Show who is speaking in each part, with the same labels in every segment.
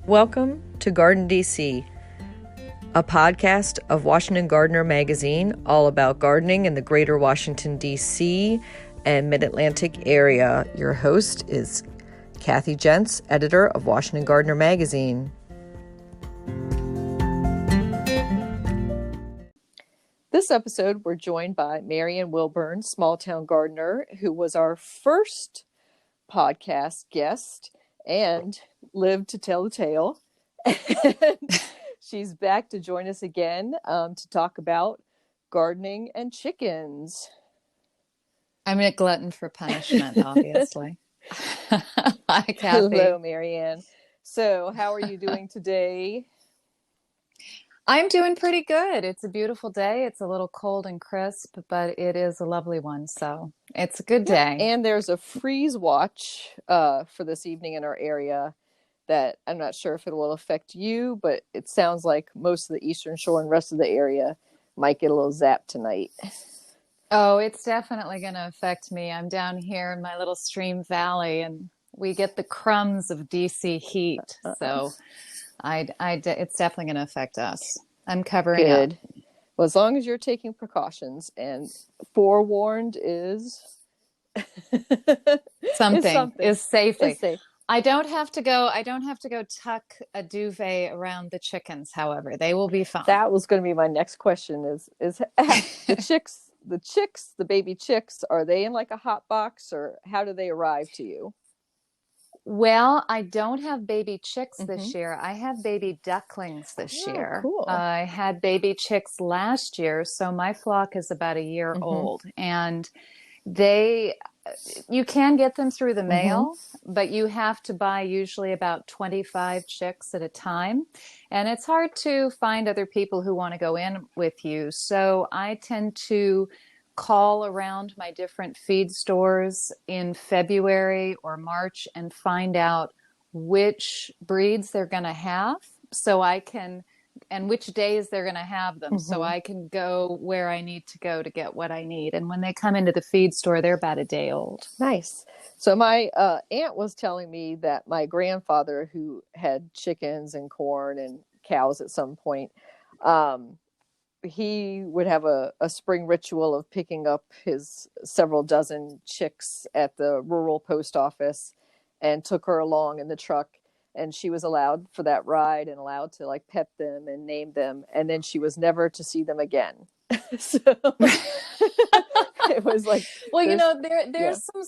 Speaker 1: Welcome to Garden DC, a podcast of Washington Gardener magazine all about gardening in the greater Washington, D.C. and Mid-Atlantic area. Your host is Kathy Jentz, editor of Washington Gardener magazine. This episode, we're joined by Marianne Willburn, small town gardener, who was our first podcast guest and lived to tell the tale. And she's back to join us again to talk about gardening and chickens.
Speaker 2: I'm a glutton for punishment, obviously. Hi, Kathy.
Speaker 1: Hello, Marianne. So how are you doing today?
Speaker 2: I'm doing pretty good. It's a beautiful day. It's a little cold and crisp, but it is a lovely one. So it's a good day.
Speaker 1: And there's a freeze watch for this evening in our area that I'm not sure if it will affect you, but it sounds like most of the Eastern Shore and rest of the area might get a little zap tonight.
Speaker 2: Oh, it's definitely going to affect me. I'm down here in my little stream valley, and we get the crumbs of DC heat. So it's definitely going to affect us. I'm covering up.
Speaker 1: Well, as long as you're taking precautions, and forewarned is
Speaker 2: something is safely.
Speaker 1: It's safe.
Speaker 2: I don't have to go tuck a duvet around the chickens, however. They will be fine.
Speaker 1: That was going to be my next question is the baby chicks, are they in like a hot box, or how do they arrive to you?
Speaker 2: Well, I don't have baby chicks this year. I have baby ducklings this year.
Speaker 1: Cool.
Speaker 2: I had baby chicks last year, so my flock is about a year old. And you can get them through the mail, but you have to buy usually about 25 chicks at a time. And it's hard to find other people who want to go in with you. So I tend to call around my different feed stores in February or March and find out which breeds they're going to have and which days they're going to have them, so I can go where I need to go to get what I need. And when they come into the feed store, they're about a day old.
Speaker 1: Nice. So my aunt was telling me that my grandfather, who had chickens and corn and cows at some point, he would have a spring ritual of picking up his several dozen chicks at the rural post office and took her along in the truck. And she was allowed for that ride and allowed to like pet them and name them. And then she was never to see them again. So it was like,
Speaker 2: well, there's some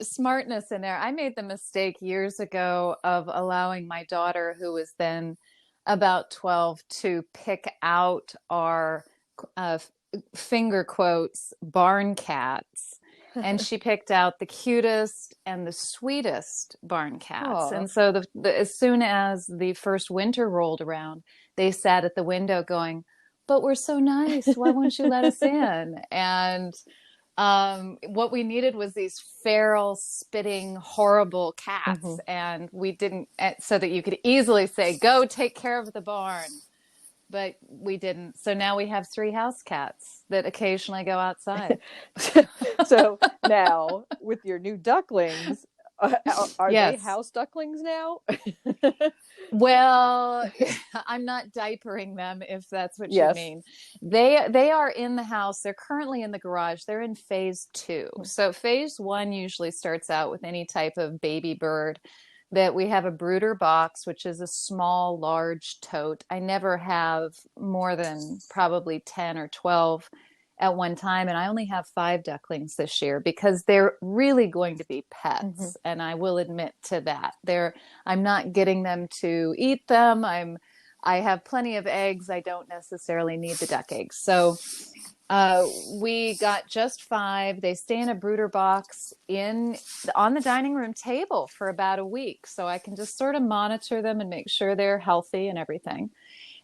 Speaker 2: smartness in there. I made the mistake years ago of allowing my daughter, who was then about 12, to pick out our finger quotes barn cats. And she picked out the cutest and the sweetest barn cats.
Speaker 1: Aww.
Speaker 2: And so as soon as the first winter rolled around, they sat at the window going, "But we're so nice. Why won't you let us in?" And what we needed was these feral, spitting, horrible cats. And we didn't, so that you could easily say, "Go take care of the barn." But we didn't. So now we have 3 house cats that occasionally go outside.
Speaker 1: So now with your new ducklings, are they house ducklings now?
Speaker 2: Well, I'm not diapering them, if that's what you mean. They are in the house. They're currently in the garage. They're in phase 2. So phase 1 usually starts out with any type of baby bird. That we have a brooder box, which is a small, large tote. I never have more than probably 10 or 12 at one time. And I only have 5 ducklings this year because they're really going to be pets. And I will admit to that. I'm not getting them to eat them. I have plenty of eggs. I don't necessarily need the duck eggs. So we got just 5. They stay in a brooder box on the dining room table for about a week. So I can just sort of monitor them and make sure they're healthy and everything.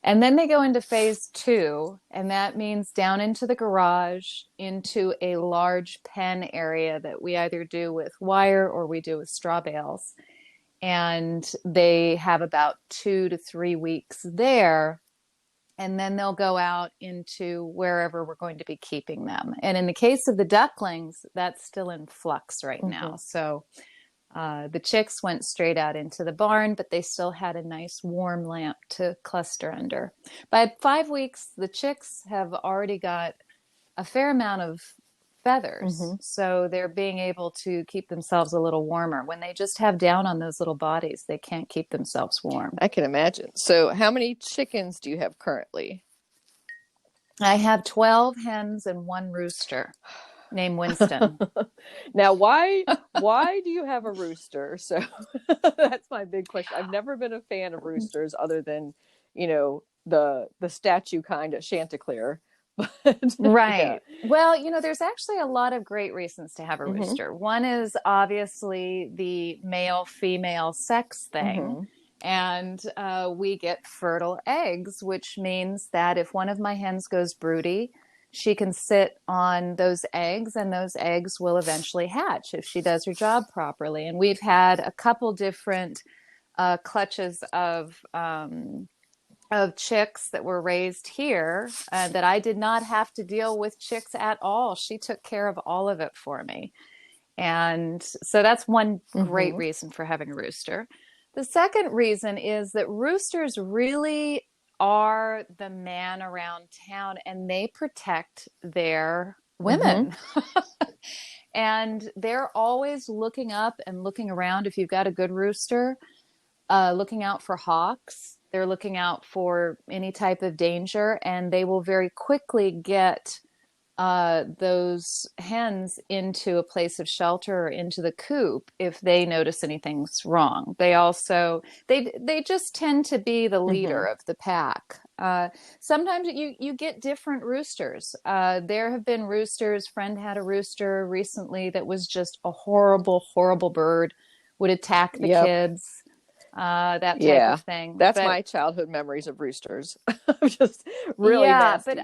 Speaker 2: And then they go into phase 2, and that means down into the garage, into a large pen area that we either do with wire or we do with straw bales. And they have about 2 to 3 weeks there. And then they'll go out into wherever we're going to be keeping them. And in the case of the ducklings, that's still in flux right now. So The chicks went straight out into the barn, but they still had a nice warm lamp to cluster under. By 5 weeks, the chicks have already got a fair amount of feathers.
Speaker 1: Mm-hmm.
Speaker 2: So they're being able to keep themselves a little warmer. When they just have down on those little bodies, they can't keep themselves warm.
Speaker 1: I can imagine. So how many chickens do you have currently?
Speaker 2: I have 12 hens and 1 rooster named Winston.
Speaker 1: Now, why do you have a rooster? So that's my big question. I've never been a fan of roosters other than, the statue kind at Chanticleer. But,
Speaker 2: right. Yeah. Well, there's actually a lot of great reasons to have a rooster.
Speaker 1: Mm-hmm.
Speaker 2: One is obviously the male-female sex thing.
Speaker 1: Mm-hmm.
Speaker 2: And we get fertile eggs, which means that if one of my hens goes broody, she can sit on those eggs and those eggs will eventually hatch if she does her job properly. And we've had a couple different clutches of chicks that were raised here that I did not have to deal with chicks at all. She took care of all of it for me. And so that's one great
Speaker 1: Mm-hmm.
Speaker 2: reason for having a rooster. The second reason is that roosters really are the man around town and they protect their women. Mm-hmm. And they're always looking up and looking around. If you've got a good rooster, looking out for hawks, they're looking out for any type of danger, and they will very quickly get those hens into a place of shelter or into the coop if they notice anything's wrong. They also they just tend to be the leader mm-hmm. of the pack. Sometimes you get different roosters. There have been roosters. Friend had a rooster recently that was just a horrible bird, would attack the yep. kids. That type of thing.
Speaker 1: That's my childhood memories of roosters. Just really nasty.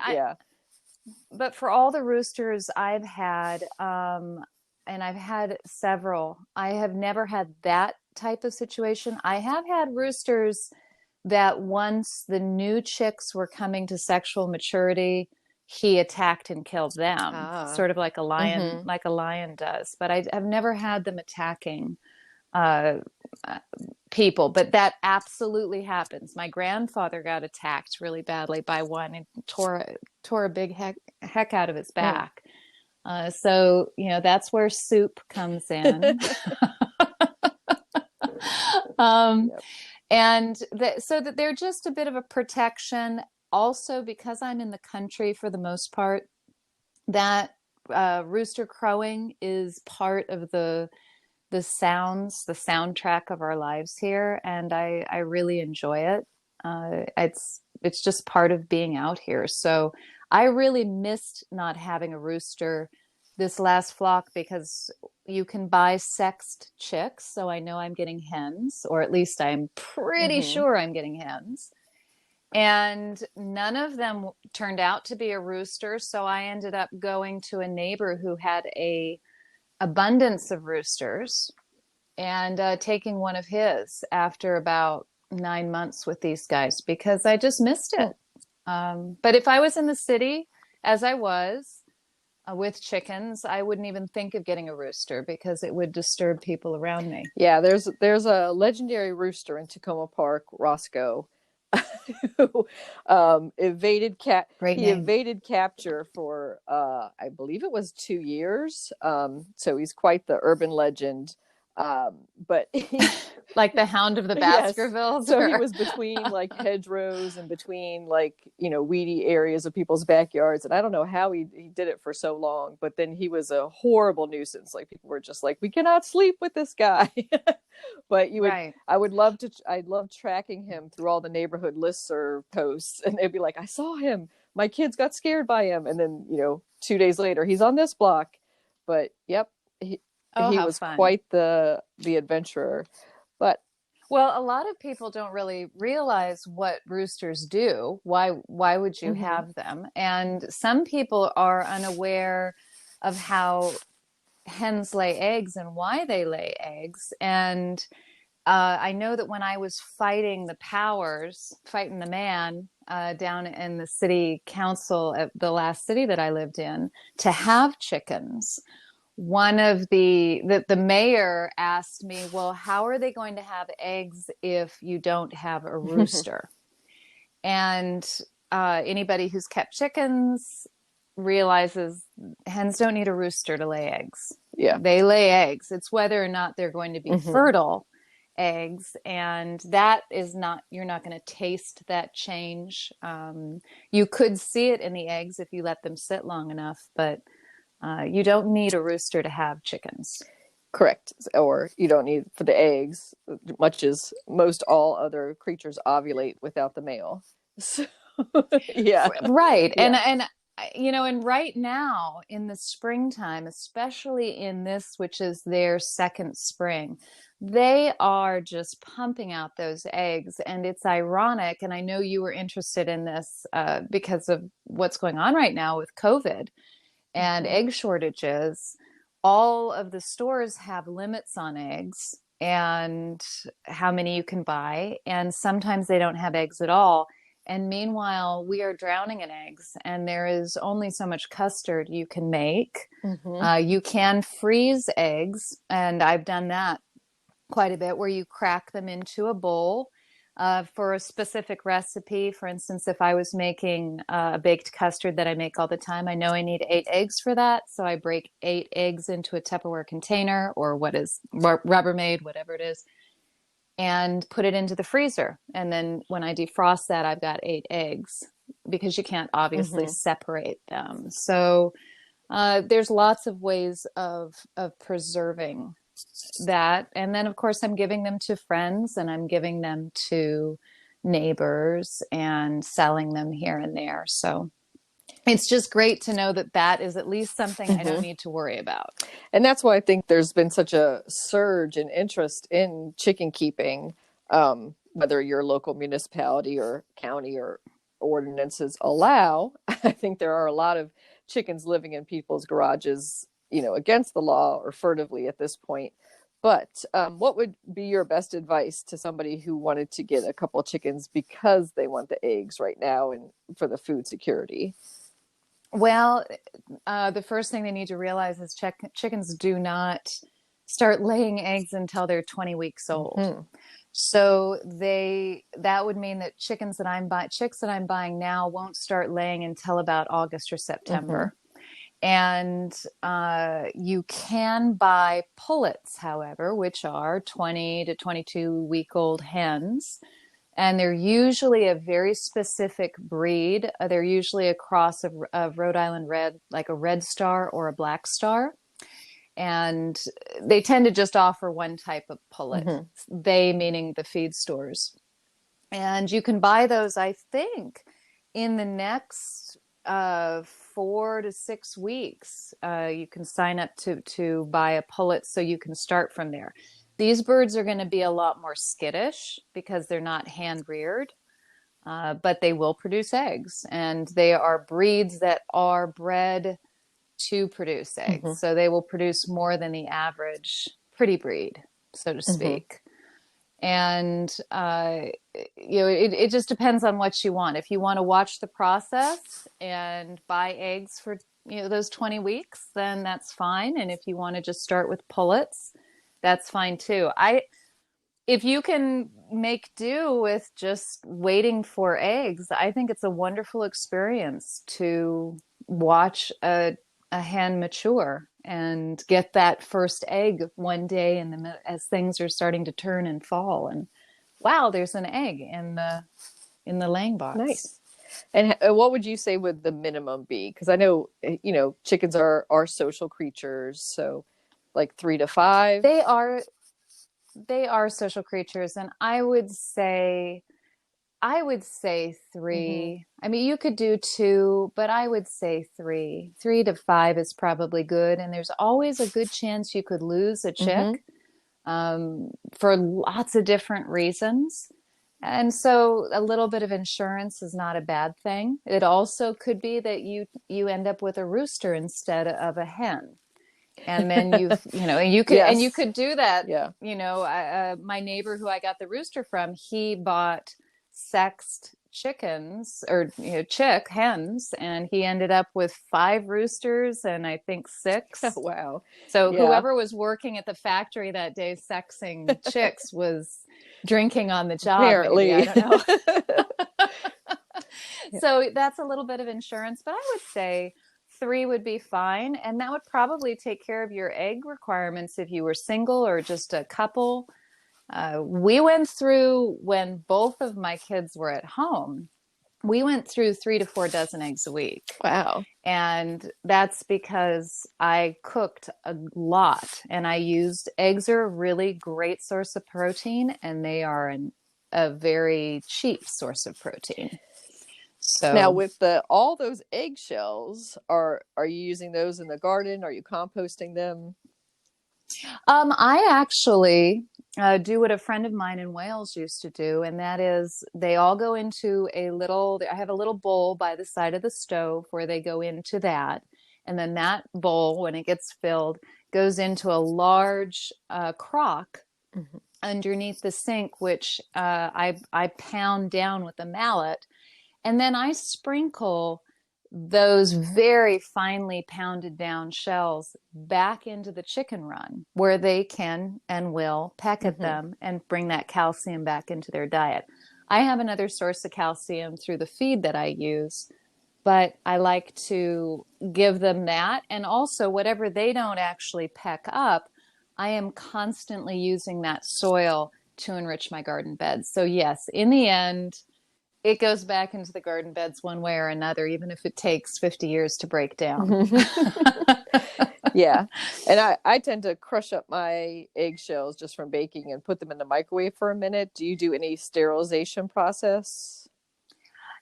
Speaker 2: But for all the roosters I've had, and I've had several, I have never had that type of situation. I have had roosters that once the new chicks were coming to sexual maturity, he attacked and killed them, sort of like a lion, mm-hmm. like a lion does. But I've never had them attacking people, but that absolutely happens. My grandfather got attacked really badly by one and tore a big heck out of his back. So that's where soup comes in. Yep. And so that they're just a bit of a protection. Also, because I'm in the country for the most part, that rooster crowing is part of the soundtrack of our lives here, and I really enjoy it. It's just part of being out here. So I really missed not having a rooster this last flock because you can buy sexed chicks. So I know I'm getting hens, or at least I'm pretty mm-hmm. sure I'm getting hens. And none of them turned out to be a rooster. So I ended up going to a neighbor who had a abundance of roosters and taking one of his after about 9 months with these guys because I just missed it. But if I was in the city, as I was with chickens, I wouldn't even think of getting a rooster because it would disturb people around me.
Speaker 1: Yeah, there's a legendary rooster in Tacoma Park, Roscoe, who evaded capture for I believe it was 2 years. So he's quite the urban legend. But
Speaker 2: like the Hound of the Baskervilles.
Speaker 1: Yes. So he was between like hedgerows and between like weedy areas of people's backyards, and I don't know how he did it for so long. But then he was a horrible nuisance. Like people were just like, we cannot sleep with this guy. But I'd love tracking him through all the neighborhood listserv posts, and they'd be like, I saw him. My kids got scared by him, and then 2 days later, he's on this block. But yep, he was fun. Quite the adventurer. But
Speaker 2: well, a lot of people don't really realize what roosters do. Why would you mm-hmm. have them? And some people are unaware of how hens lay eggs and why they lay eggs. And I know that when I was fighting the man down in the city council at the last city that I lived in, to have chickens one of the mayor asked me, well, how are they going to have eggs if you don't have a rooster? And anybody who's kept chickens realizes hens don't need a rooster to lay eggs.
Speaker 1: Yeah.
Speaker 2: They lay eggs. It's whether or not they're going to be fertile eggs. And that is not, you're not going to taste that change. You could see it in the eggs if you let them sit long enough, but you don't need a rooster to have chickens.
Speaker 1: Correct. Or you don't need for the eggs, much as most all other creatures ovulate without the male. So, yeah.
Speaker 2: Right.
Speaker 1: Yeah.
Speaker 2: And you know, and right now in the springtime, especially in this, which is their second spring, they are just pumping out those eggs. And it's ironic. And I know you were interested in this because of what's going on right now with COVID and egg shortages. All of the stores have limits on eggs and how many you can buy. And sometimes they don't have eggs at all. And meanwhile, we are drowning in eggs, and there is only so much custard you can make. You can freeze eggs, and I've done that quite a bit, where you crack them into a bowl for a specific recipe. For instance, if I was making a baked custard that I make all the time, I know I need 8 eggs for that. So I break 8 eggs into a Tupperware container, or what is Rubbermaid, whatever it is, and put it into the freezer. And then when I defrost that, I've got 8 eggs, because you can't obviously separate them. So there's lots of ways of preserving that. And then, of course, I'm giving them to friends, and I'm giving them to neighbors and selling them here and there. So it's just great to know that that is at least something I don't need to worry about.
Speaker 1: And that's why I think there's been such a surge in interest in chicken keeping, whether your local municipality or county or ordinances allow. I think there are a lot of chickens living in people's garages, you know, against the law or furtively at this point. But what would be your best advice to somebody who wanted to get a couple chickens because they want the eggs right now and for the food security?
Speaker 2: Well, the first thing they need to realize is chickens do not start laying eggs until they're 20 weeks old. So that would mean that chicks that I'm buying now won't start laying until about August or September. And you can buy pullets, however, which are 20 to 22-week-old hens. And they're usually a very specific breed. They're usually a cross of Rhode Island Red, like a Red Star or a Black Star. And they tend to just offer one type of pullet, they meaning the feed stores. And you can buy those, I think, in the next 4 to 6 weeks. You can sign up to buy a pullet, so you can start from there. These birds are going to be a lot more skittish because they're not hand reared, but they will produce eggs, and they are breeds that are bred to produce eggs. So they will produce more than the average pretty breed, so to speak. And, you know, it just depends on what you want. If you want to watch the process and buy eggs for, you know, those 20 weeks, then that's fine. And if you want to just start with pullets, that's fine too. If you can make do with just waiting for eggs, I think it's a wonderful experience to watch a hen mature and get that first egg one day as things are starting to turn and fall, and wow, there's an egg in the laying box.
Speaker 1: Nice. And what would you say would the minimum be? Because I know, you know, chickens are social creatures, so like 3 to 5.
Speaker 2: They are social creatures, and I would say 3. I mean, you could do 2, but I would say 3. 3 to 5 is probably good. And there's always a good chance you could lose a chick for lots of different reasons. And so a little bit of insurance is not a bad thing. It also could be that you end up with a rooster instead of a hen. And then you could do that.
Speaker 1: Yeah.
Speaker 2: You know, my neighbor who I got the rooster from, he bought sexed chickens or chick hens, and he ended up with 5 roosters and I think 6.
Speaker 1: Wow.
Speaker 2: So
Speaker 1: Yeah.
Speaker 2: whoever was working at the factory that day sexing chicks was drinking on the job, maybe. I
Speaker 1: Apparently.
Speaker 2: don't know. So that's a little bit of insurance, but I would say 3 would be fine. And that would probably take care of your egg requirements if you were single or just a couple. We went through, when both of my kids were at home, we went through 3 to 4 dozen eggs a week.
Speaker 1: Wow.
Speaker 2: And that's because I cooked a lot, and I used eggs are a really great source of protein, and they are a very cheap source of protein. So
Speaker 1: now with all those eggshells, are you using those in the garden? Are you composting them?
Speaker 2: I actually do what a friend of mine in Wales used to do, and that is they all go into I have a little bowl by the side of the stove where they go into that. And then that bowl, when it gets filled, goes into a large crock
Speaker 1: Mm-hmm.
Speaker 2: underneath the sink, which I pound down with a mallet. And then I sprinkle those very finely pounded down shells back into the chicken run where they can and will peck at them and bring that calcium back into their diet. I have another source of calcium through the feed that I use, but I like to give them that. And also, whatever they don't actually peck up, I am constantly using that soil to enrich my garden beds. So yes, in the end, it goes back into the garden beds one way or another, even if it takes 50 years to break down.
Speaker 1: Yeah. And I tend to crush up my eggshells just from baking and put them in the microwave for a minute. Do you do any sterilization process?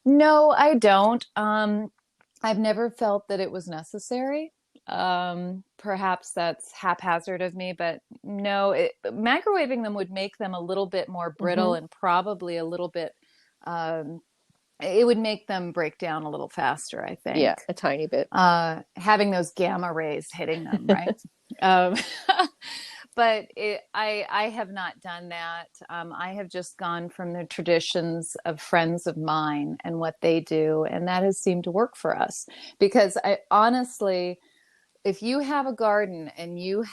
Speaker 2: No, I don't. I've never felt that it was necessary. Perhaps that's haphazard of me, but no, microwaving them would make them a little bit more brittle and probably a little bit it would make them break down a little faster, I think.
Speaker 1: Yeah, a tiny bit.
Speaker 2: Having those gamma rays hitting them, right? um, but I have not done that. I have just gone from the traditions of friends of mine and what they do, and that has seemed to work for us. Because I honestly, if you have a garden and you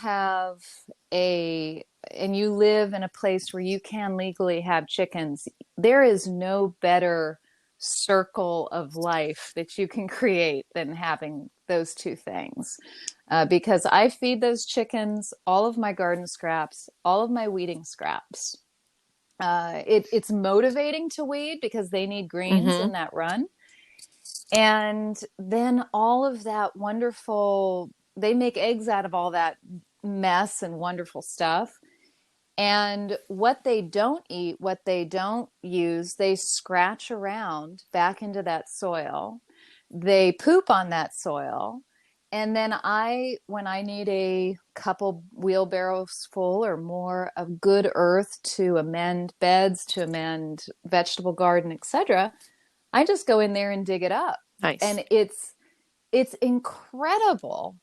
Speaker 2: live in a place where you can legally have chickens, there is no better circle of life that you can create than having those two things. Because I feed those chickens all of my garden scraps, all of my weeding scraps. It's motivating to weed because they need greens in that run. And then all of that wonderful, they make eggs out of all that mess and wonderful stuff. And what they don't eat, what they don't use, they scratch around back into that soil. They poop on that soil. And then when I need a couple wheelbarrows full or more of good earth to amend beds, to amend vegetable garden, etc., I just go in there and dig it up.
Speaker 1: Nice.
Speaker 2: And it's incredible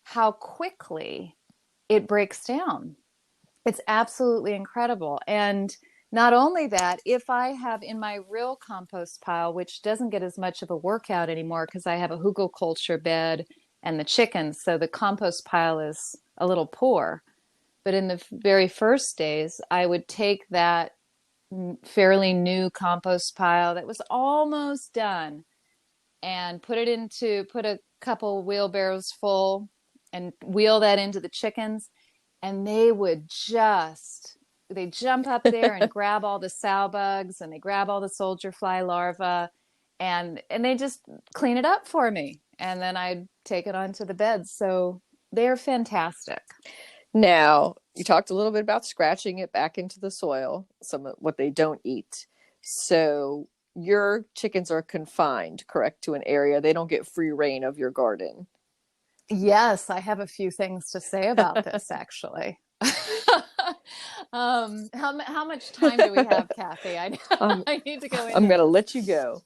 Speaker 2: how quickly it breaks down. It's absolutely incredible. And not only that, if I have in my real compost pile, which doesn't get as much of a workout anymore because I have a hugelkultur bed and the chickens, so the compost pile is a little poor. But in the very first days, I would take that fairly new compost pile that was almost done and put a couple wheelbarrows full and wheel that into the chickens. And they jump up there and grab all the sow bugs and they grab all the soldier fly larvae and they just clean it up for me. And then I'd take it onto the beds. So they're fantastic.
Speaker 1: Now, you talked a little bit about scratching it back into the soil, some of what they don't eat. So your chickens are confined, correct, to an area. They don't get free reign of your garden.
Speaker 2: Yes, I have a few things to say about this, actually. How much time do we have, Kathy? I need to go in.
Speaker 1: I'm going to let you go.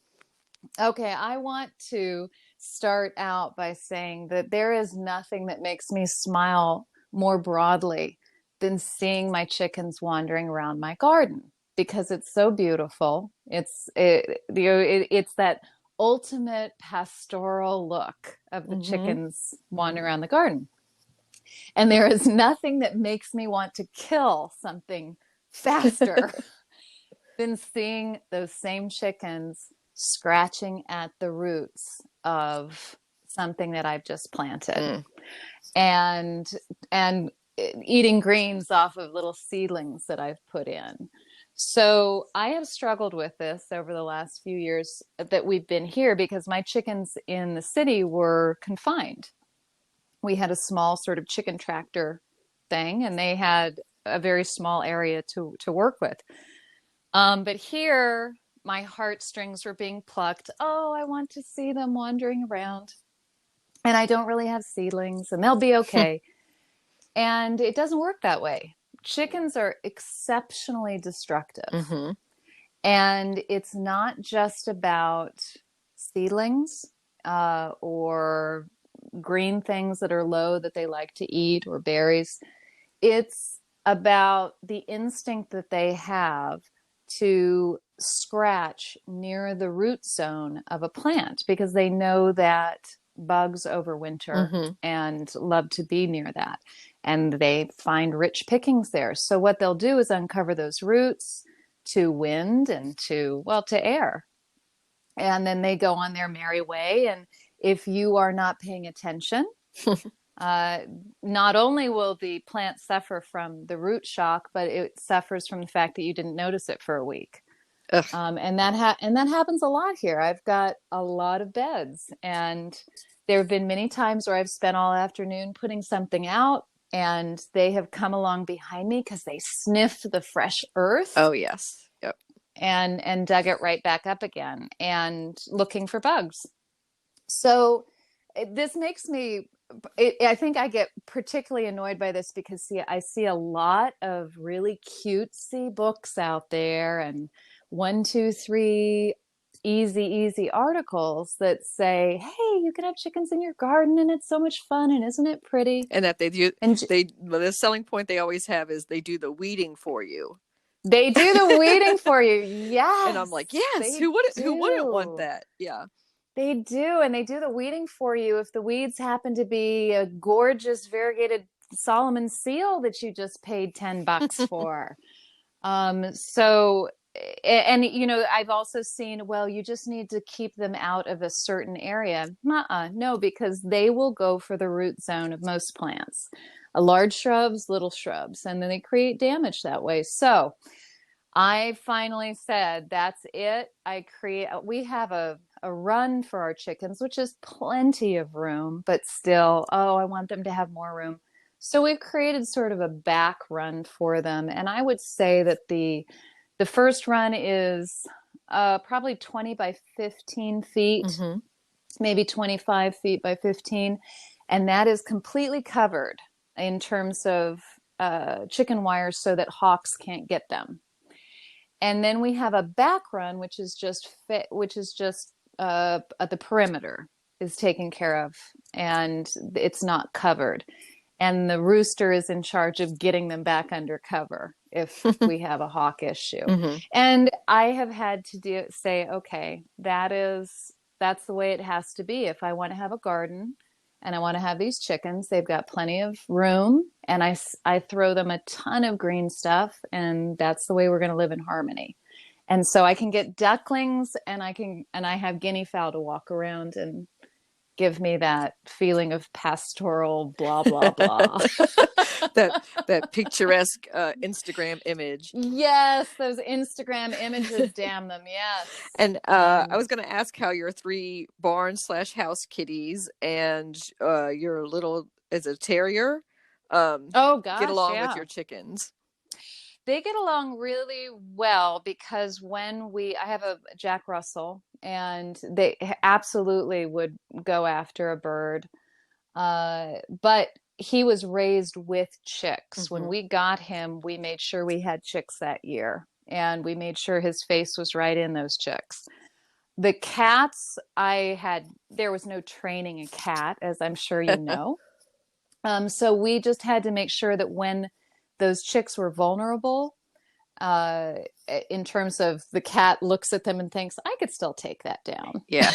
Speaker 2: Okay, I want to start out by saying that there is nothing that makes me smile more broadly than seeing my chickens wandering around my garden. because it's so beautiful. It's that ultimate pastoral look of the chickens wandering around the garden. And there is nothing that makes me want to kill something faster than seeing those same chickens scratching at the roots of something that I've just planted. And eating greens off of little seedlings that I've put in. So I have struggled with this over the last few years that we've been here, because my chickens in the city were confined. We had a small sort of chicken tractor thing, and they had a very small area to work with. But here, my heartstrings were being plucked. Oh, I want to see them wandering around. And I don't really have seedlings, and they'll be okay. And it doesn't work that way. Chickens are exceptionally destructive. And it's not just about seedlings or green things that are low that they like to eat, or berries. It's about the instinct that they have to scratch near the root zone of a plant, because they know that bugs overwinter and love to be near that. And they find rich pickings there. So what they'll do is uncover those roots to wind and to air. And then they go on their merry way. And if you are not paying attention, not only will the plant suffer from the root shock, but it suffers from the fact that you didn't notice it for a week. And that happens a lot here. I've got a lot of beds, and there have been many times where I've spent all afternoon putting something out, and they have come along behind me because they sniffed the fresh earth.
Speaker 1: Oh, yes. Yep.
Speaker 2: And dug it right back up again, and looking for bugs. So this makes me, I think I get particularly annoyed by this because I see a lot of really cutesy books out there, and 1, 2, 3 easy articles that say, hey, you can have chickens in your garden and it's so much fun, and isn't it pretty?
Speaker 1: And that the selling point they always have is they do the weeding for you.
Speaker 2: They do the weeding for you. Yes.
Speaker 1: And I'm like, yes, who wouldn't want that? Yeah.
Speaker 2: They do. And they do the weeding for you if the weeds happen to be a gorgeous variegated Solomon seal that you just paid $10 for. So, and I've also seen, well, you just need to keep them out of a certain area. No, because they will go for the root zone of most plants. Large shrubs, little shrubs, and then they create damage that way. So I finally said, that's it. We have a run for our chickens, which is plenty of room, but still, I want them to have more room. So we've created sort of a back run for them. And I would say that the first run is probably 20 by 15 feet, maybe 25 feet by 15. And that is completely covered in terms of chicken wires so that hawks can't get them. And then we have a back run, which is just at the perimeter is taken care of, and it's not covered. And the rooster is in charge of getting them back under cover if we have a hawk issue. And I have had to say, okay, that's the way it has to be. If I want to have a garden and I want to have these chickens, they've got plenty of room, and I throw them a ton of green stuff, and that's the way we're going to live in harmony. And so I can get ducklings, and I have guinea fowl to walk around and give me that feeling of pastoral blah blah blah.
Speaker 1: that picturesque Instagram image.
Speaker 2: Yes, those Instagram images, damn them, yes.
Speaker 1: And I was going to ask how your 3 barn/house kitties and your little, is a terrier, get along with your chickens.
Speaker 2: They get along really well because I have a Jack Russell, and they absolutely would go after a bird. But he was raised with chicks. When we got him, we made sure we had chicks that year, and we made sure his face was right in those chicks. The cats, there was no training a cat, as I'm sure you know. So we just had to make sure that when those chicks were vulnerable, uh, in terms of the cat looks at them and thinks, I could still take that down.
Speaker 1: Yeah.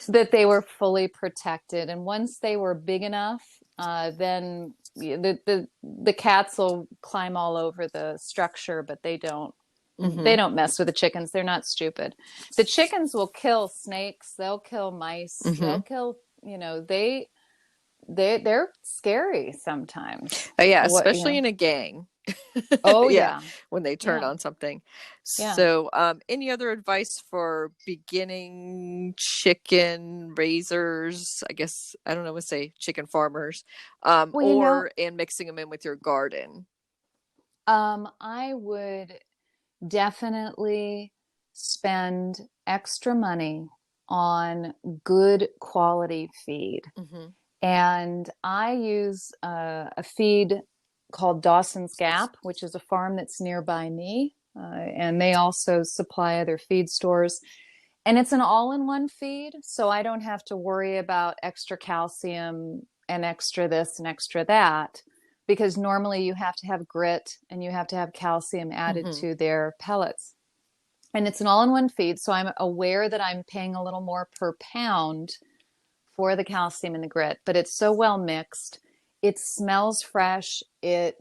Speaker 2: That they were fully protected. And once they were big enough, then the cats will climb all over the structure, but they don't mess with the chickens. They're not stupid. The chickens will kill snakes. They'll kill mice. They'll kill, they're scary sometimes.
Speaker 1: Oh, yeah, especially in a gang.
Speaker 2: Oh, yeah.
Speaker 1: When they turn on something.
Speaker 2: Yeah.
Speaker 1: So, any other advice for beginning chicken raisers? I guess, I don't know what to say, chicken farmers, and mixing them in with your garden?
Speaker 2: I would definitely spend extra money on good quality feed. And I use a feed called Dawson's Gap, which is a farm that's nearby me. And they also supply other feed stores. And it's an all-in-one feed, so I don't have to worry about extra calcium and extra this and extra that, because normally you have to have grit and you have to have calcium added to their pellets. And it's an all-in-one feed, so I'm aware that I'm paying a little more per pound for the calcium and the grit, but it's so well mixed. It smells fresh. I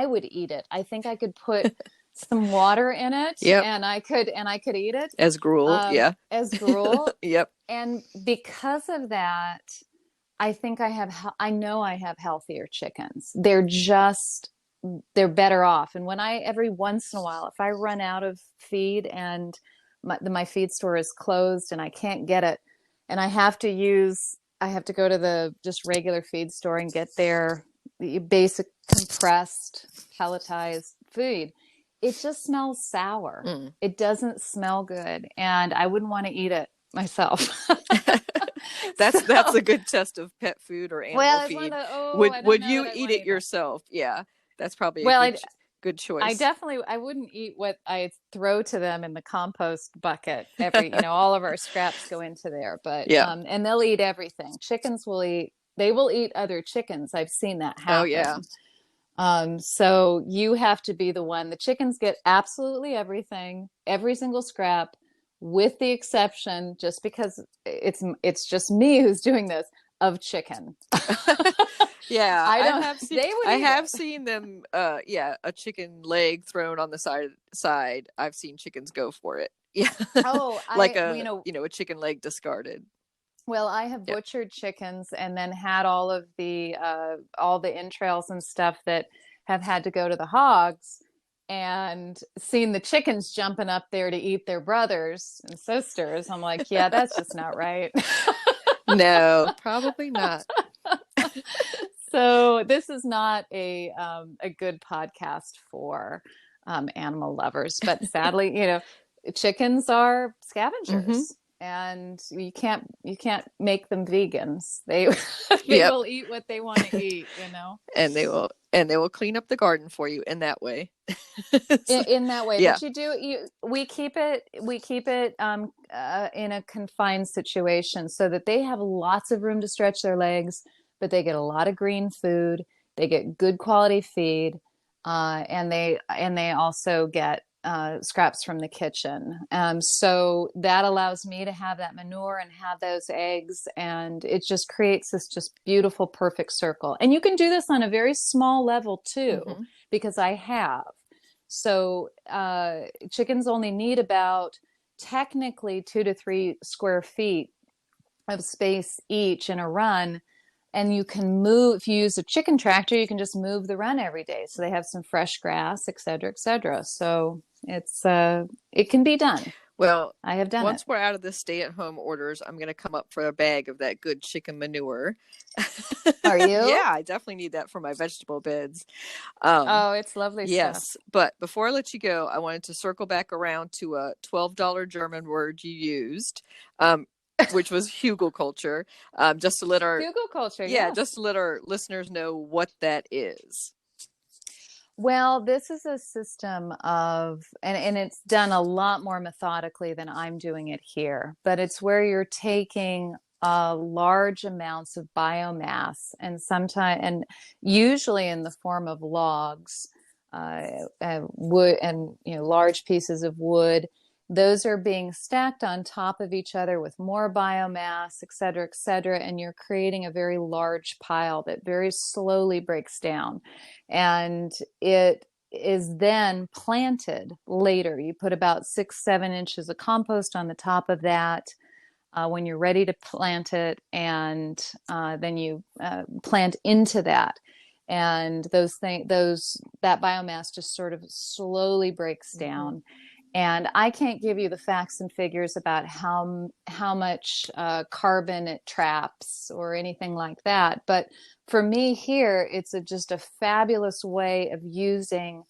Speaker 2: would eat it. I think I could put some water in it, and I could eat it
Speaker 1: as gruel.
Speaker 2: As gruel.
Speaker 1: Yep.
Speaker 2: And because of that, I think I know I have healthier chickens. They're better off. And every once in a while, if I run out of feed and my feed store is closed and I can't get it, and I have to go to the just regular feed store and get their basic compressed pelletized food. It just smells sour. It doesn't smell good, and I wouldn't want to eat it myself.
Speaker 1: That's a good test of pet food or animal feed. Would you eat it yourself? Yeah, that's probably a good choice.
Speaker 2: I wouldn't eat what I throw to them in the compost bucket. All of our scraps go into there, but and they'll eat everything. Chickens will eat. They will eat other chickens. I've seen that happen.
Speaker 1: Oh yeah.
Speaker 2: So you have to be the one. The chickens get absolutely everything, every single scrap, with the exception, just because it's just me who's doing this, of chicken.
Speaker 1: Yeah, I have seen them. A chicken leg thrown on the side. I've seen chickens go for it. Yeah. Oh, a chicken leg discarded.
Speaker 2: Well, I have butchered chickens and then had all the entrails and stuff that have had to go to the hogs, and seen the chickens jumping up there to eat their brothers and sisters. I'm like, yeah, that's just not right.
Speaker 1: No, probably not.
Speaker 2: So this is not a good podcast for animal lovers, but sadly, chickens are scavengers, and you can't make them vegans. They will eat what they want to eat,
Speaker 1: and they will clean up the garden for you in that way.
Speaker 2: in that way, but we keep it in a confined situation so that they have lots of room to stretch their legs, but they get a lot of green food. They get good quality feed, and they also get scraps from the kitchen. So that allows me to have that manure and have those eggs, and it just creates this just beautiful, perfect circle. And you can do this on a very small level too, because I have. So chickens only need about technically 2 to 3 square feet of space each in a run. And you can move, if you use a chicken tractor, you can just move the run every day. So they have some fresh grass, et cetera, et cetera. So it can be done.
Speaker 1: Well,
Speaker 2: I have done
Speaker 1: once we're out of the stay-at-home orders, I'm going to come up for a bag of that good chicken manure.
Speaker 2: Are you?
Speaker 1: Yeah, I definitely need that for my vegetable beds.
Speaker 2: It's lovely stuff.
Speaker 1: Yes, but before I let you go, I wanted to circle back around to a $12 German word you used, which was hugelkultur. Just to let just to let our listeners know what that is.
Speaker 2: Well, this is a system of, and it's done a lot more methodically than I'm doing it here, but it's where you're taking large amounts of biomass and usually in the form of logs, wood and large pieces of wood. Those are being stacked on top of each other with more biomass, et cetera, and you're creating a very large pile that very slowly breaks down. And it is then planted later. You put about 6-7 inches of compost on the top of that when you're ready to plant it, and then you plant into that. And that biomass just sort of slowly breaks down. And I can't give you the facts and figures about how much carbon it traps or anything like that. But for me here, it's just a fabulous way of using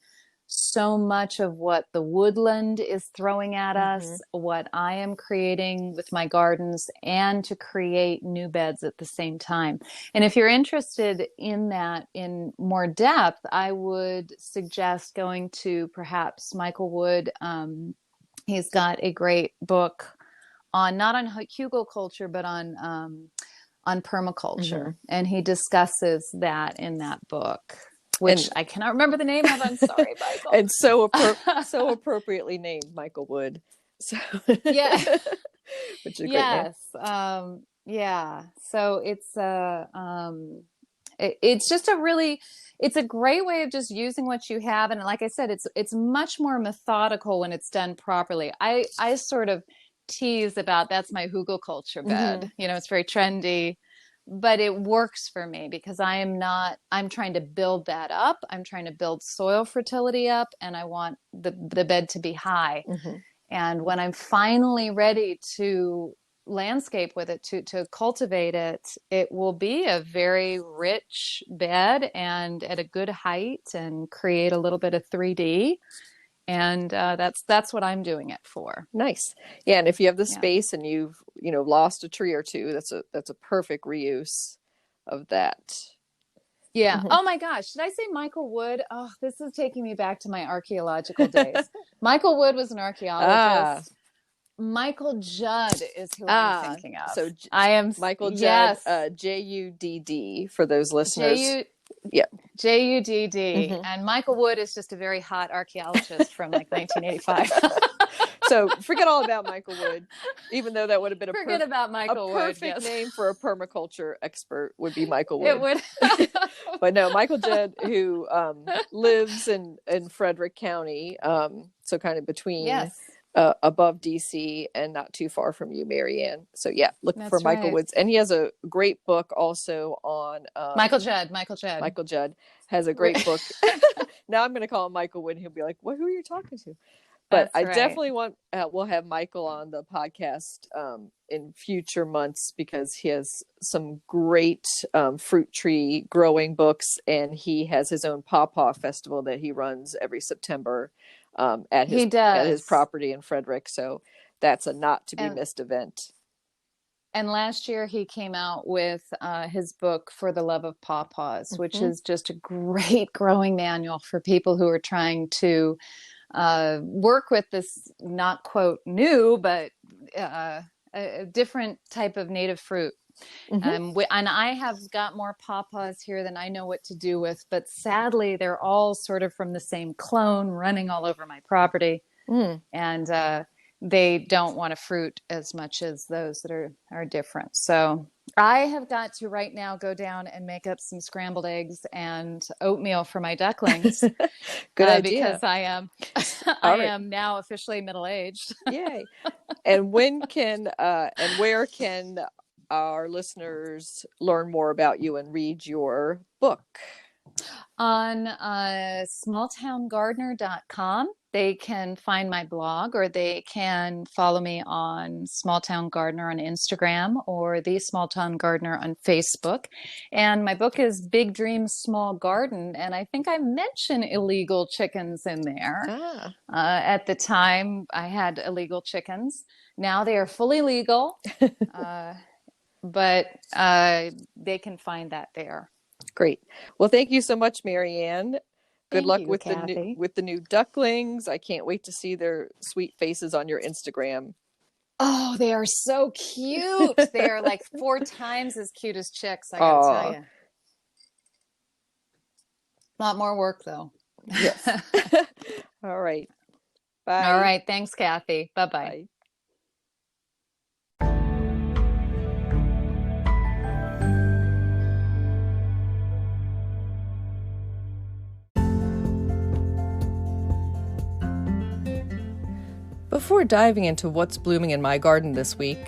Speaker 2: so much of what the woodland is throwing at us, what I am creating with my gardens, and to create new beds at the same time. And if you're interested in that in more depth, I would suggest going to perhaps Michael Wood. He's got a great book not on hugelkultur, but on permaculture. And he discusses that in that book, which I cannot remember the name of. I'm sorry, Michael.
Speaker 1: And so appropriately named, Michael Wood. So
Speaker 2: yeah,
Speaker 1: which is a great name.
Speaker 2: Yeah. So it's just it's a great way of just using what you have, and like I said, it's much more methodical when it's done properly. I sort of tease about that's my hugelkultur bed. It's very trendy. But it works for me because I'm trying to build that up. I'm trying to build soil fertility up, and I want the bed to be high. And when I'm finally ready to landscape with it, to cultivate it, it will be a very rich bed and at a good height and create a little bit of 3D. And that's what I'm doing it for.
Speaker 1: Nice. Yeah, and if you have the space and you've lost a tree or two, that's a perfect reuse of that.
Speaker 2: Yeah. Oh my gosh, did I say Michael Wood? Oh, this is taking me back to my archaeological days. Michael Wood was an archaeologist. Michael Judd is who I'm thinking of.
Speaker 1: So
Speaker 2: I am
Speaker 1: Michael Judd, Judd for those listeners.
Speaker 2: Judd, and Michael Wood is just a very hot archaeologist from like 1985.
Speaker 1: So forget all about Michael Wood, even though that would have been a perfect name for a permaculture expert would be Michael Wood.
Speaker 2: It would.
Speaker 1: But no, Michael Judd, who lives in Frederick County, so kind of between above DC and not too far from you, Marianne. So yeah, look for Michael Woods. And he has a great book also on
Speaker 2: Michael Judd.
Speaker 1: Michael Judd has a great book. Now I'm going to call him Michael Wood. He'll be like, "Well, who are you talking to?" But I definitely want, we'll have Michael on the podcast in future months because he has some great fruit tree growing books, and he has his own pawpaw festival that he runs every September at his property in Frederick. So that's a not to be missed event.
Speaker 2: And last year he came out with his book For the Love of Pawpaws, which is just a great growing manual for people who are trying to work with this not quote new, but a different type of native fruit. And I have got more pawpaws here than I know what to do with, but sadly they're all sort of from the same clone running all over my property. And they don't want to fruit as much as those that are different. So I have got to right now go down and make up some scrambled eggs and oatmeal for my ducklings.
Speaker 1: Good idea.
Speaker 2: Because I am now officially middle-aged.
Speaker 1: Yay. And when can and where can our listeners learn more about you and read your book?
Speaker 2: On smalltowngardener.com. They can find my blog, or they can follow me on Small Town Gardener on Instagram or The Small Town Gardener on Facebook. And my book is Big Dreams, Small Garden. And I think I mentioned illegal chickens in there. At the time, I had illegal chickens. Now they are fully legal, but they can find that there.
Speaker 1: Great. Well, thank you so much, Marianne. Good luck with
Speaker 2: Kathy.
Speaker 1: the new ducklings. I can't wait to see their sweet faces on your Instagram.
Speaker 2: Oh, they are so cute. They are like 4 times as cute as chicks, I gotta tell you. A lot more work though.
Speaker 1: Yes. All right. Bye.
Speaker 2: All right. Thanks, Kathy. Bye-bye.
Speaker 1: Bye. Before diving into what's blooming in my garden this week,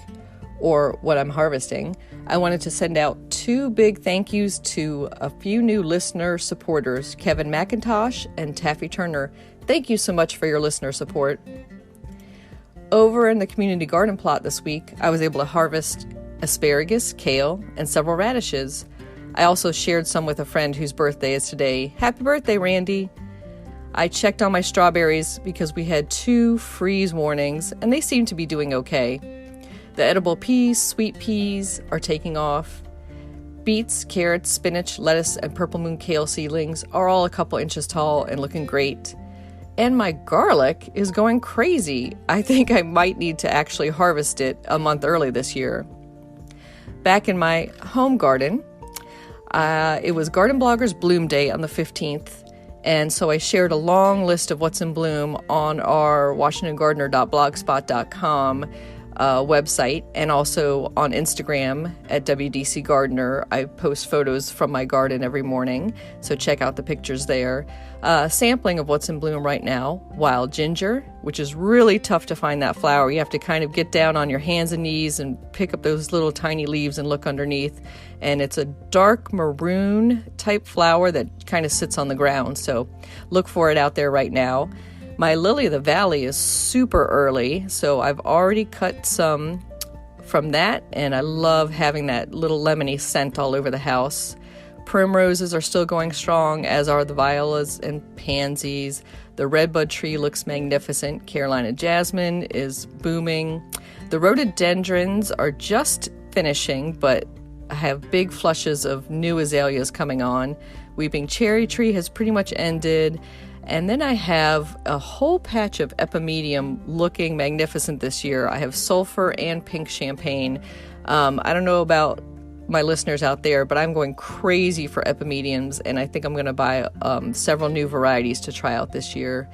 Speaker 1: or what I'm harvesting, I wanted to send out 2 big thank yous to a few new listener supporters, Kevin McIntosh and Taffy Turner. Thank you so much for your listener support. Over in the community garden plot this week, I was able to harvest asparagus, kale, and several radishes. I also shared some with a friend whose birthday is today. Happy birthday, Randy! I checked on my strawberries because we had 2 freeze warnings, and they seem to be doing okay. The edible peas, sweet peas are taking off. Beets, carrots, spinach, lettuce, and purple moon kale seedlings are all a couple inches tall and looking great. And my garlic is going crazy. I think I might need to actually harvest it a month early this year. Back in my home garden, it was Garden Bloggers Bloom Day on the 15th. And so I shared a long list of what's in bloom on our washingtongardener.blogspot.com website, and also on Instagram at WDC Gardener. I post photos from my garden every morning, so check out the pictures there. Sampling of what's in bloom right now: wild ginger, which is really tough to find that flower. You have to kind of get down on your hands and knees and pick up those little tiny leaves and look underneath. And it's a dark maroon type flower that kind of sits on the ground, so look for it out there right now. My lily of the valley is super early, so I've already cut some from that, and I love having that little lemony scent all over the house. Primroses are still going strong, as are the violas and pansies. The redbud tree looks magnificent. Carolina jasmine is booming. The rhododendrons are just finishing, but I have big flushes of new azaleas coming on. Weeping cherry tree has pretty much ended. And then I have a whole patch of epimedium looking magnificent this year. I have sulfur and pink champagne. I don't know about my listeners out there, but I'm going crazy for epimediums, and I think I'm going to buy several new varieties to try out this year.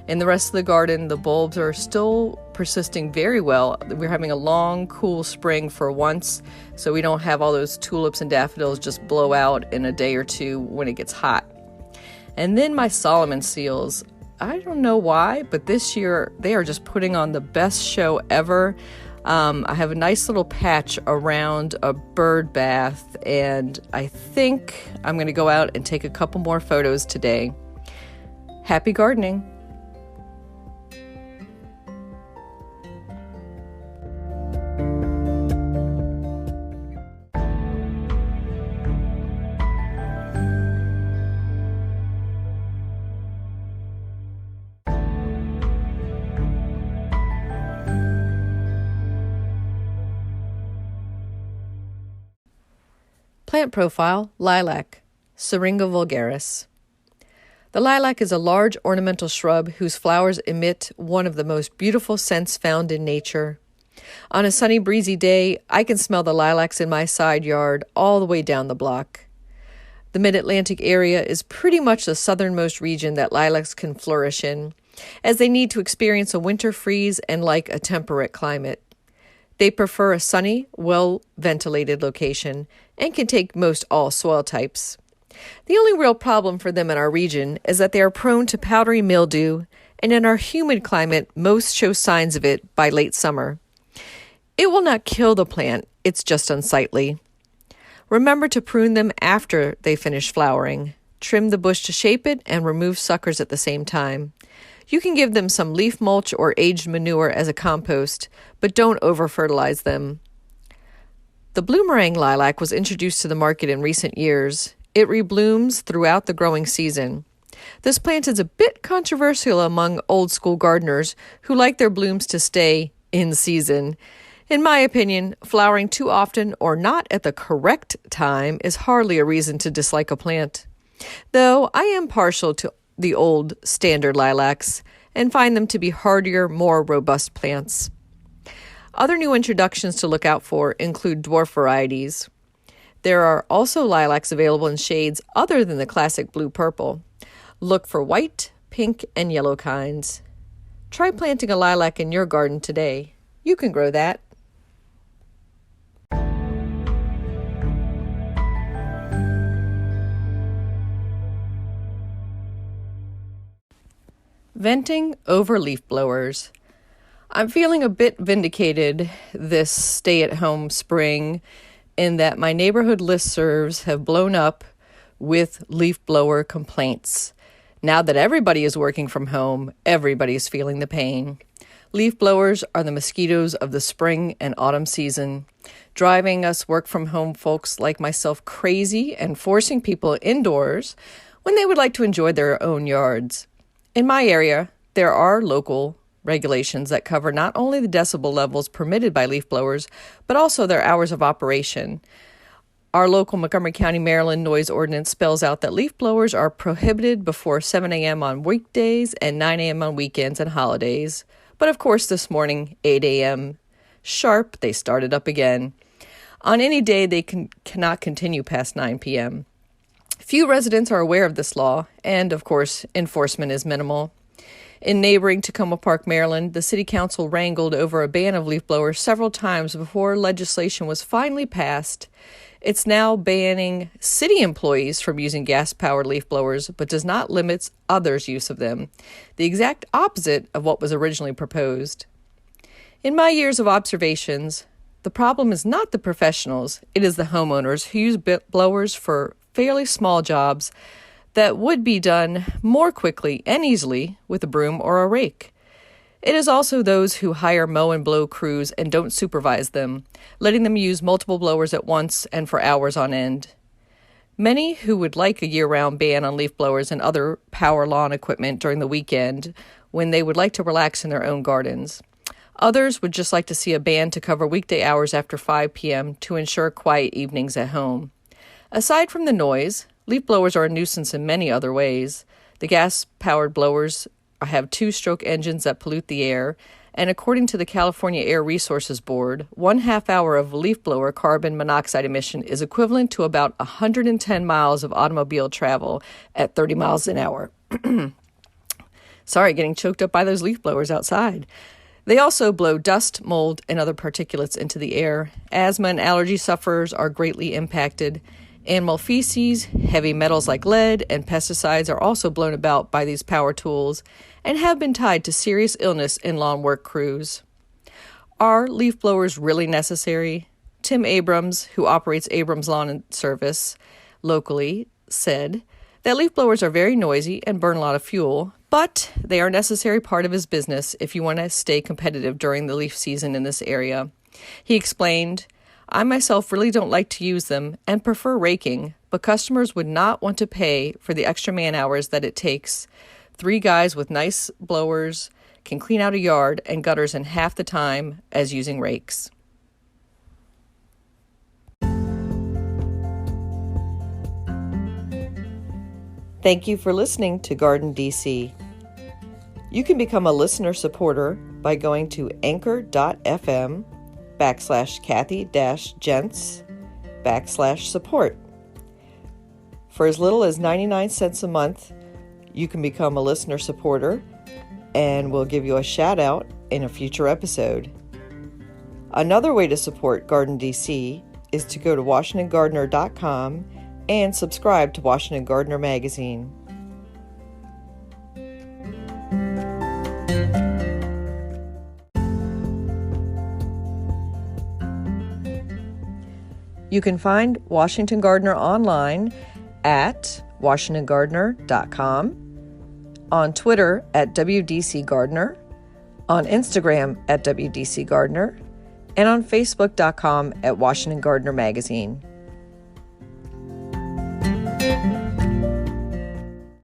Speaker 1: In the rest of the garden, the bulbs are still persisting very well. We're having a long, cool spring for once, so we don't have all those tulips and daffodils just blow out in a day or two when it gets hot. And then my Solomon seals, I don't know why, but this year they are just putting on the best show ever. I have a nice little patch around a bird bath, and I think I'm going to go out and take a couple more photos today. Happy gardening! Plant profile: lilac, Syringa vulgaris. The lilac is a large ornamental shrub whose flowers emit one of the most beautiful scents found in nature. On a sunny, breezy day, I can smell the lilacs in my side yard all the way down the block. The mid-Atlantic area is pretty much the southernmost region that lilacs can flourish in, as they need to experience a winter freeze and like a temperate climate. They prefer a sunny, well-ventilated location and can take most all soil types. The only real problem for them in our region is that they are prone to powdery mildew, and in our humid climate, most show signs of it by late summer. It will not kill the plant, it's just unsightly. Remember to prune them after they finish flowering. Trim the bush to shape it and remove suckers at the same time. You can give them some leaf mulch or aged manure as a compost, but don't over-fertilize them. The bloomerang lilac was introduced to the market in recent years. It reblooms throughout the growing season. This plant is a bit controversial among old-school gardeners who like their blooms to stay in season. In my opinion, flowering too often or not at the correct time is hardly a reason to dislike a plant. Though I am partial to the old standard lilacs and find them to be hardier, more robust plants. Other new introductions to look out for include dwarf varieties. There are also lilacs available in shades other than the classic blue-purple.
Speaker 3: Look for white, pink, and yellow kinds. Try planting a lilac in your garden today. You can grow that. Venting over leaf blowers. I'm feeling a bit vindicated this stay-at-home spring in that my neighborhood listservs have blown up with leaf blower complaints. Now that everybody is working from home, everybody's feeling the pain. Leaf blowers are the mosquitoes of the spring and autumn season, driving us work-from-home folks like myself crazy and forcing people indoors when they would like to enjoy their own yards. In my area, there are local regulations that cover not only the decibel levels permitted by leaf blowers, but also their hours of operation. Our local Montgomery County, Maryland noise ordinance spells out that leaf blowers are prohibited before 7 a.m. on weekdays and 9 a.m. on weekends and holidays. But of course, this morning, 8 a.m. sharp, they started up again. On any day, they cannot continue past 9 p.m. Few residents are aware of this law, and of course, enforcement is minimal. In neighboring Tacoma Park, Maryland, the city council wrangled over a ban of leaf blowers several times before legislation was finally passed. It's now banning city employees from using gas-powered leaf blowers, but does not limit others' use of them, the exact opposite of what was originally proposed. In my years of observations, the problem is not the professionals, it is the homeowners who use blowers for fairly small jobs that would be done more quickly and easily with a broom or a rake. It is also those who hire mow and blow crews and don't supervise them, letting them use multiple blowers at once and for hours on end. Many who would like a year-round ban on leaf blowers and other power lawn equipment during the weekend when they would like to relax in their own gardens. Others would just like to see a ban to cover weekday hours after 5 p.m. to ensure quiet evenings at home. Aside from the noise, leaf blowers are a nuisance in many other ways. The gas-powered blowers have two-stroke engines that pollute the air, and according to the California Air Resources Board, 1/2 hour of leaf blower carbon monoxide emission is equivalent to about 110 miles of automobile travel at 30 miles an hour. Sorry, getting choked up by those leaf blowers outside. They also blow dust, mold, and other particulates into the air. Asthma and allergy sufferers are greatly impacted. Animal feces, heavy metals like lead, and pesticides are also blown about by these power tools and have been tied to serious illness in lawn work crews. Are leaf blowers really necessary? Tim Abrams, who operates Abrams Lawn Service locally, said that leaf blowers are very noisy and burn a lot of fuel, but they are a necessary part of his business if you want to stay competitive during the leaf season in this area. He explained, I myself really don't like to use them and prefer raking, but customers would not want to pay for the extra man hours that it takes. 3 guys with nice blowers can clean out a yard and gutters in half the time as using rakes. Thank you for listening to Garden DC. You can become a listener supporter by going to anchor.fm/Kathy-Gents/support. For as little as 99 cents a month, you can become a listener supporter and we'll give you a shout out in a future episode. Another way to support Garden DC is to go to WashingtonGardener.com and subscribe to Washington Gardener magazine. You can find Washington Gardener online at WashingtonGardener.com, on Twitter at WDCGardener, on Instagram at WDCGardener, and on Facebook.com at Washington Gardener Magazine.